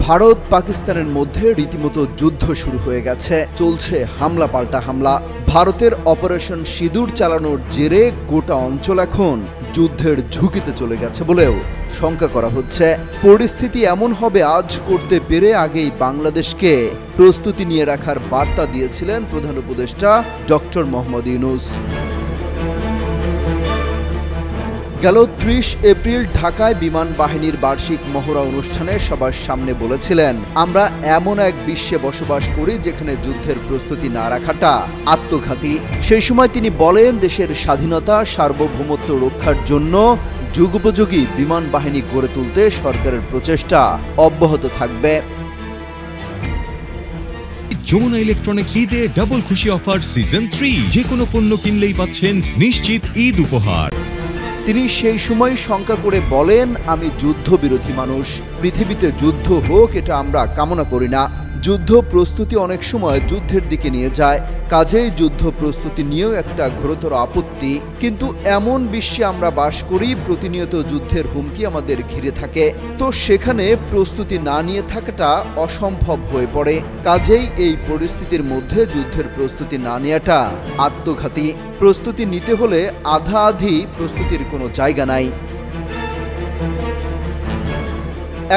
ভারত পাকিস্তানের মধ্যে রীতিমতো যুদ্ধ শুরু হয়ে গেছে। চলছে হামলা পাল্টা হামলা। ভারতের অপারেশন সিঁদুর চালানোর জেরে গোটা অঞ্চল এখন যুদ্ধের ঝুঁকিতে চলে গেছে বলেও শঙ্কা করা হচ্ছে। পরিস্থিতি এমন হবে আজ করতে পেরে আগেই বাংলাদেশকে প্রস্তুতি নিয়ে রাখার বার্তা দিয়েছিলেন প্রধান উপদেষ্টা ডক্টর মোহাম্মদ ইউনূস। গেল ৩০ এপ্রিল ঢাকায় বিমান বাহিনীর বার্ষিক মহড়া অনুষ্ঠানে সবার সামনে বলেছিলেন, আমরা এমন এক বিশ্বে বসবাস করি যেখানে যুদ্ধের প্রস্তুতি না রাখাটা আত্মঘাতী। সেই সময় তিনি বলেন, দেশের স্বাধীনতা সার্বভৌমত্ব রক্ষার জন্য যুগোপযোগী বিমান বাহিনী গড়ে তুলতে সরকারের প্রচেষ্টা অব্যাহত থাকবে। যমুনা ইলেকট্রনিক্স ঈদে ডাবল খুশি অফার সিজন 3, যে কোনো পণ্য কিনলেই পাচ্ছেন নিশ্চিত ঈদ উপহার। তিনি সেই সময় শঙ্কা করে বলেন, আমি যুদ্ধবিরোধী মানুষ। পৃথিবীতে যুদ্ধ হোক এটা আমরা কামনা করি না। যুদ্ধ প্রস্তুতি অনেক সময় যুদ্ধের দিকে নিয়ে যায়, কাজেই যুদ্ধ প্রস্তুতি নিয়েও একটা ঘোরতর আপত্তি। কিন্তু এমন বিশ্বে আমরা বাস করি, প্রতিনিয়ত যুদ্ধের হুমকি আমাদের ঘিরে থাকে। তো সেখানে প্রস্তুতি না নিয়ে থাকাটা অসম্ভব হয়ে পড়ে। কাজেই এই পরিস্থিতির মধ্যে যুদ্ধের প্রস্তুতি না নেওয়াটা আত্মঘাতী। প্রস্তুতি নিতে হলে আধা আধি প্রস্তুতির কোনো জায়গা নাই।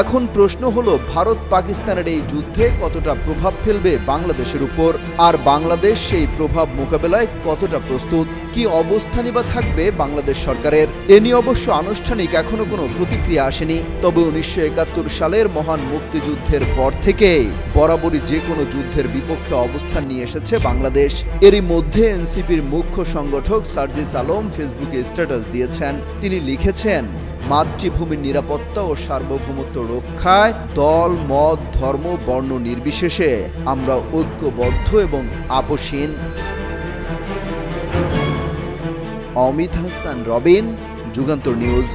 এখন প্রশ্ন হলো, ভারত পাকিস্তানের এই যুদ্ধে কতটা প্রভাব ফেলবে বাংলাদেশের উপর, আর বাংলাদেশ সেই প্রভাব মোকাবেলায় কতটা প্রস্তুত, কি অবস্থানই বা থাকবে বাংলাদেশ সরকারের। এ নিয়ে অবশ্য আনুষ্ঠানিক এখনো কোনো প্রতিক্রিয়া আসেনি। তবে ১৯৭১ সালের মহান মুক্তিযুদ্ধের পর থেকেই বরাবরই যে কোনো যুদ্ধের বিপক্ষে অবস্থান নিয়ে এসেছে বাংলাদেশ। এরই মধ্যে এনসিপির মুখ্য সংগঠক সার্জিস আলম ফেসবুকে স্ট্যাটাস দিয়েছেন। তিনি লিখেছেন, মাতৃভূমির নিরাপত্তা ও সার্বভৌমত্ব রক্ষায় দল, মত, ধর্ম, বর্ণ নির্বিশেষে আমরা ঐক্যবদ্ধ এবং আপোষহীন। অমিত হাসান রবিন, যুগান্তর নিউজ।